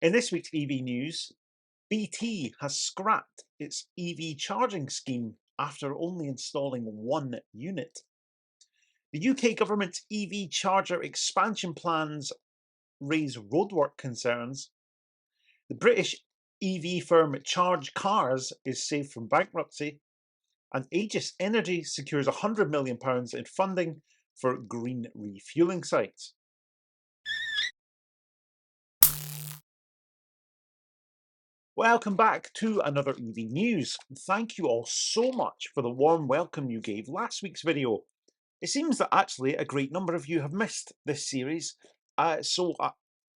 In this week's EV news, BT has scrapped its EV charging scheme after only installing one unit. The UK government's EV charger expansion plans raise roadwork concerns. The British EV firm Charge Cars is saved from bankruptcy. And Aegis Energy secures £100 million in funding for green refuelling sites. Welcome back to another EV News. Thank you all so much for the warm welcome you gave last week's video. It seems that actually a great number of you have missed this series, so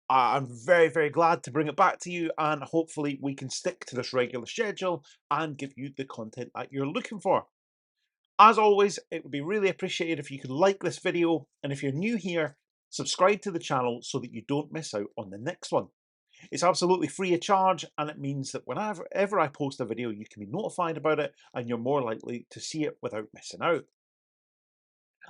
I'm very glad to bring it back to you, and hopefully we can stick to this regular schedule and give you the content that you're looking for. As always, it would be really appreciated if you could like this video, and if you're new here, subscribe to the channel so that you don't miss out on the next one. It's absolutely free of charge, and it means that whenever I post a video, you can be notified about it, and you're more likely to see it without missing out.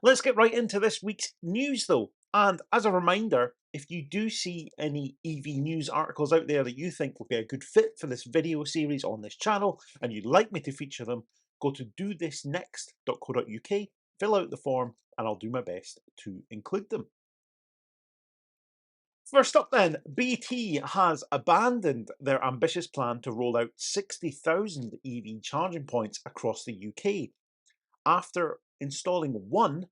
Let's get right into this week's news though. And as a reminder, if you do see any EV news articles out there that you think will be a good fit for this video series on this channel, and you'd like me to feature them, go to dothisnext.co.uk, fill out the form, and I'll do my best to include them. First up then, BT has abandoned their ambitious plan to roll out 60,000 EV charging points across the UK after installing one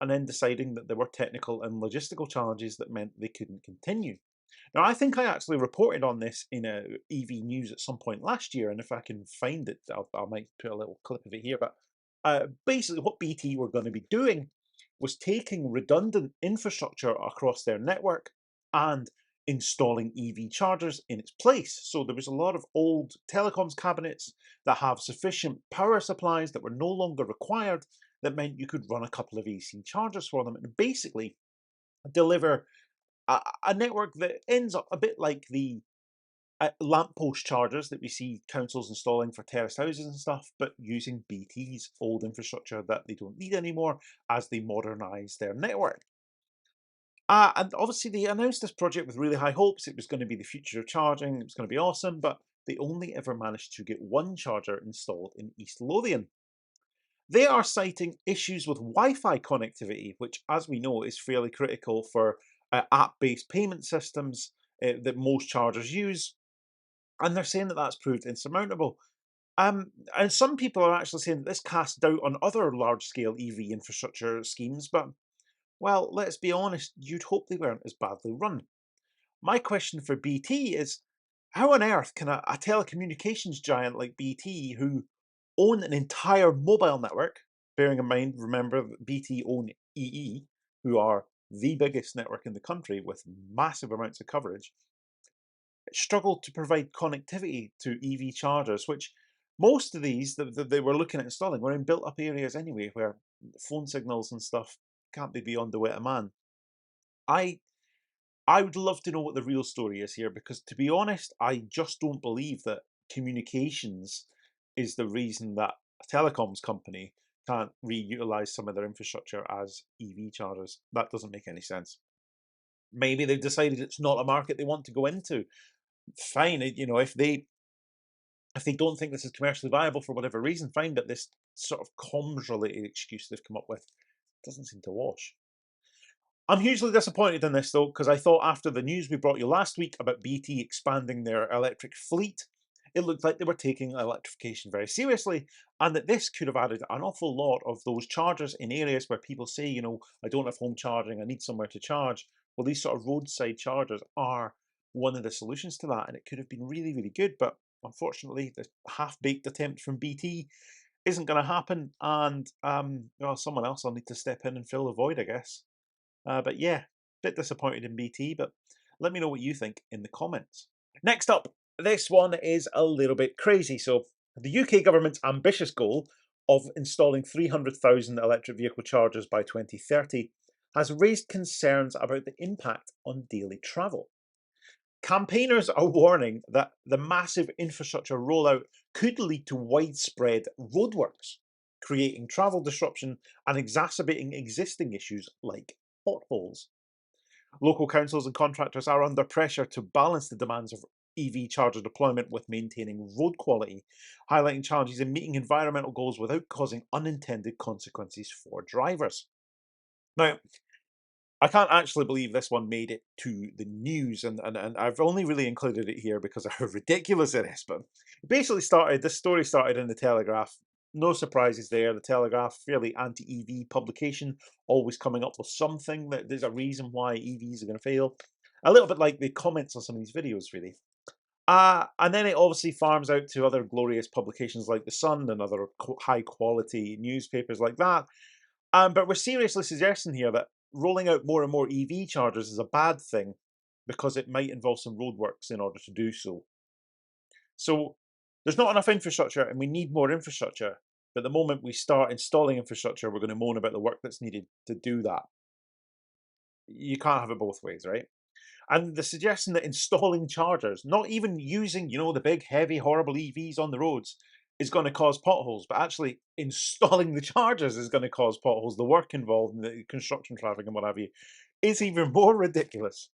and then deciding that there were technical and logistical challenges that meant they couldn't continue. Now, I think I actually reported on this in a EV news at some point last year, and if I can find it, I might put a little clip of it here. But basically what BT were going to be doing was taking redundant infrastructure across their network and installing EV chargers in its place. So there was a lot of old telecoms cabinets that have sufficient power supplies that were no longer required, that meant you could run a couple of AC chargers for them and basically deliver a network that ends up a bit like the lamppost chargers that we see councils installing for terraced houses and stuff, but using BT's old infrastructure that they don't need anymore as they modernise their network. And obviously they announced this project with really high hopes. It was going to be the future of charging, it was going to be awesome, but they only ever managed to get one charger installed in East Lothian. They are citing issues with Wi-Fi connectivity, which, as we know, is fairly critical for app-based payment systems that most chargers use. And they're saying that that's proved insurmountable. And some people are actually saying that this casts doubt on other large-scale EV infrastructure schemes, but, well, let's be honest, you'd hope they weren't as badly run. My question for BT is, how on earth can a telecommunications giant like BT, who own an entire mobile network, bearing in mind, remember, that BT own EE, who are the biggest network in the country with massive amounts of coverage, struggle to provide connectivity to EV chargers, which most of these that they were looking at installing were in built up areas anyway, where phone signals and stuff can't be beyond the wit of man. I would love to know what the real story is here, because to be honest, I just don't believe that communications is the reason that a telecoms company can't reutilize some of their infrastructure as EV chargers. That doesn't make any sense. Maybe they've decided it's not a market they want to go into. Fine, if they don't think this is commercially viable for whatever reason, fine. But this sort of comms related excuse they've come up with doesn't seem to wash. I'm hugely disappointed in this though, because I thought after the news we brought you last week about BT expanding their electric fleet, it looked like they were taking electrification very seriously, and that this could have added an awful lot of those chargers in areas where people say, I don't have home charging, I need somewhere to charge. Well, these sort of roadside chargers are one of the solutions to that, and it could have been really good, but unfortunately the half-baked attempt from BT isn't going to happen, and well, someone else will need to step in and fill the void, I guess. But yeah, bit disappointed in BT, but let me know what you think in the comments. Next up, this one is a little bit crazy. So the UK government's ambitious goal of installing 300,000 electric vehicle chargers by 2030 has raised concerns about the impact on daily travel. Campaigners are warning that the massive infrastructure rollout could lead to widespread roadworks, creating travel disruption and exacerbating existing issues like potholes. Local councils and contractors are under pressure to balance the demands of EV charger deployment with maintaining road quality, highlighting challenges in meeting environmental goals without causing unintended consequences for drivers. Now, I can't actually believe this one made it to the news, and I've only really included it here because of how ridiculous it is. But this story started in the Telegraph. No surprises there. The Telegraph, fairly anti-EV publication, always coming up with something that there's a reason why EVs are going to fail. A little bit like the comments on some of these videos, really. And then it obviously farms out to other glorious publications like The Sun and other high quality newspapers like that. But we're seriously suggesting here that rolling out more and more EV chargers is a bad thing because it might involve some roadworks in order to do so. So there's not enough infrastructure and we need more infrastructure. But the moment we start installing infrastructure, we're going to moan about the work that's needed to do that. You can't have it both ways, right? And the suggestion that installing chargers, not even using, the big, heavy, horrible EVs on the roads, is going to cause potholes, but actually installing the chargers is going to cause potholes. The work involved in the construction traffic and what have you is even more ridiculous.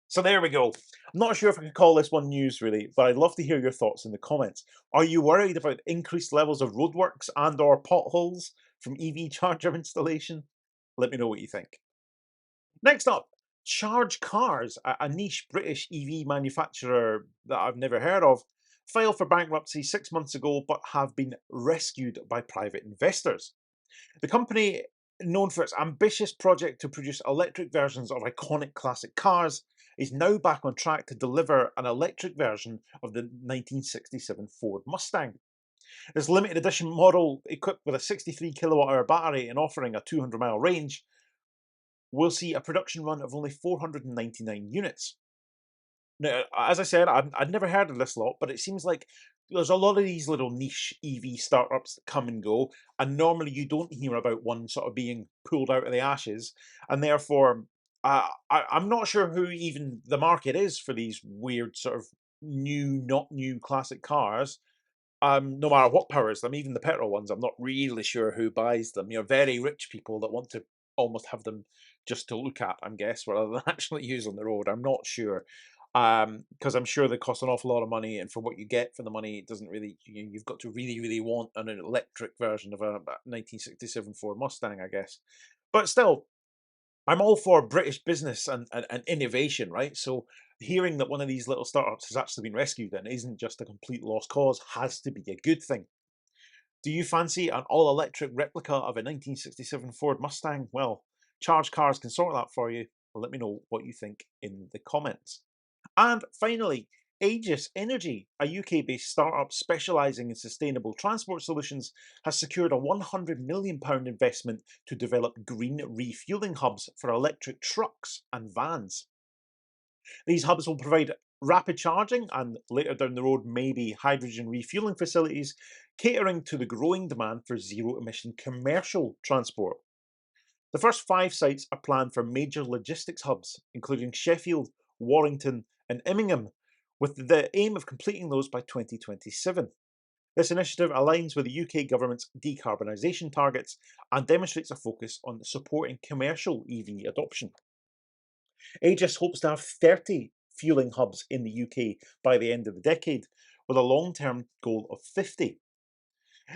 So there we go. I'm not sure if I could call this one news really, but I'd love to hear your thoughts in the comments. Are you worried about increased levels of roadworks and or potholes from EV charger installation? Let me know what you think. Next up, Charge Cars, a niche British EV manufacturer that I've never heard of, filed for bankruptcy 6 months ago but have been rescued by private investors. The company, known for its ambitious project to produce electric versions of iconic classic cars, is now back on track to deliver an electric version of the 1967 Ford Mustang. This limited edition model, equipped with a 63 kilowatt hour battery and offering a 200-mile range, will see a production run of only 499 units. Now, as I said, I'd never heard of this lot, but it seems like there's a lot of these little niche EV startups that come and go, and normally you don't hear about one sort of being pulled out of the ashes, and therefore, I'm not sure who even the market is for these weird sort of new, not new classic cars. No matter what powers them, even the petrol ones, I'm not really sure who buys them. Very rich people that want to almost have them just to look at, I'm guess, rather than actually use on the road. I'm not sure. Because I'm sure they cost an awful lot of money, and for what you get for the money, it doesn't really. You've got to really, really want an electric version of a 1967 Ford Mustang, I guess. But still, I'm all for British business and innovation, right? So hearing that one of these little startups has actually been rescued and isn't just a complete lost cause has to be a good thing. Do you fancy an all-electric replica of a 1967 Ford Mustang? Well, Charge Cars can sort that for you. Let me know what you think in the comments. And finally, Aegis Energy, a UK-based startup specialising in sustainable transport solutions, has secured a £100 million investment to develop green refuelling hubs for electric trucks and vans. These hubs will provide rapid charging and later down the road maybe hydrogen refueling facilities, catering to the growing demand for zero-emission commercial transport. The first 5 sites are planned for major logistics hubs, including Sheffield, Warrington, and Immingham, with the aim of completing those by 2027. This initiative aligns with the UK government's decarbonisation targets and demonstrates a focus on supporting commercial EV adoption. Aegis hopes to have 30 fueling hubs in the UK by the end of the decade, with a long-term goal of 50.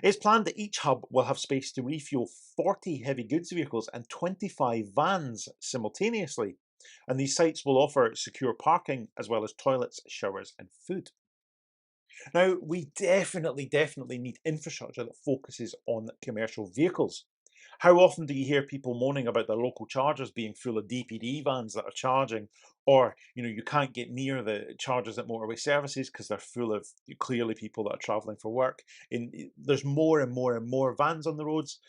It's planned that each hub will have space to refuel 40 heavy goods vehicles and 25 vans simultaneously, and these sites will offer secure parking as well as toilets, showers, and food. Now, we definitely need infrastructure that focuses on commercial vehicles. How often do you hear people moaning about their local chargers being full of DPD vans that are charging, or you can't get near the chargers at motorway services because they're full of clearly people that are travelling for work. There's more and more and more vans on the roads.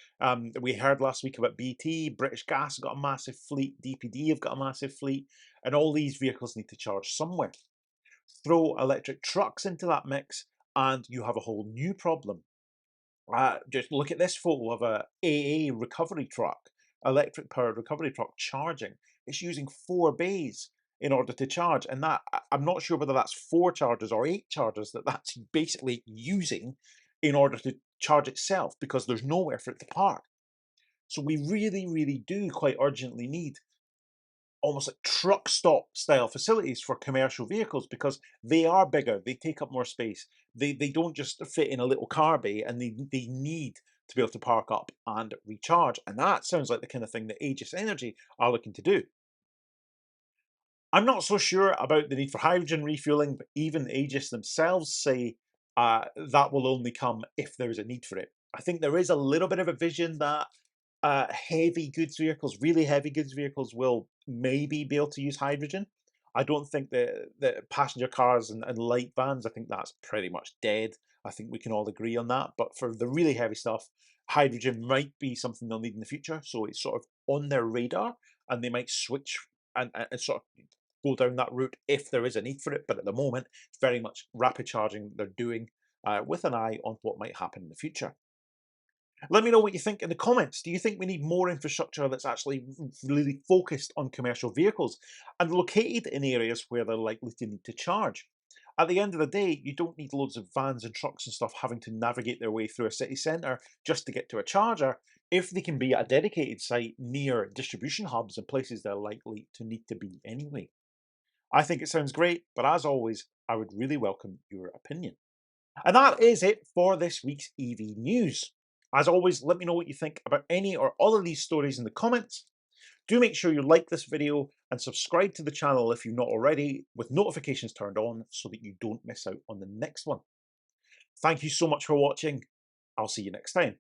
We heard last week about BT, British Gas have got a massive fleet, DPD have got a massive fleet, and all these vehicles need to charge somewhere. Throw electric trucks into that mix, and you have a whole new problem. Just look at this photo of a AA recovery truck, electric powered recovery truck charging. It's using 4 bays in order to charge, and I'm not sure whether that's 4 chargers or 8 chargers that's basically using in order to charge itself because there's nowhere for it to park. So we really, really do quite urgently need almost like truck stop style facilities for commercial vehicles because they are bigger, they take up more space. They don't just fit in a little car bay, and they need to be able to park up and recharge. And that sounds like the kind of thing that Aegis Energy are looking to do. I'm not so sure about the need for hydrogen refueling, but even Aegis themselves say that will only come if there is a need for it. I think there is a little bit of a vision that heavy goods vehicles, really heavy goods vehicles, will maybe be able to use hydrogen. I don't think the passenger cars and light vans, I think that's pretty much dead. I think we can all agree on that. But for the really heavy stuff, hydrogen might be something they'll need in the future. So it's sort of on their radar, and they might switch and sort of go down that route if there is a need for it. But at the moment, it's very much rapid charging they're doing with an eye on what might happen in the future. Let me know what you think in the comments. Do you think we need more infrastructure that's actually really focused on commercial vehicles and located in areas where they're likely to need to charge? At the end of the day, you don't need loads of vans and trucks and stuff having to navigate their way through a city centre just to get to a charger if they can be at a dedicated site near distribution hubs and places they're likely to need to be anyway. I think it sounds great, but as always, I would really welcome your opinion. And that is it for this week's EV news. As always, let me know what you think about any or all of these stories in the comments. Do make sure you like this video and subscribe to the channel if you've not already, with notifications turned on so that you don't miss out on the next one. Thank you so much for watching. I'll see you next time.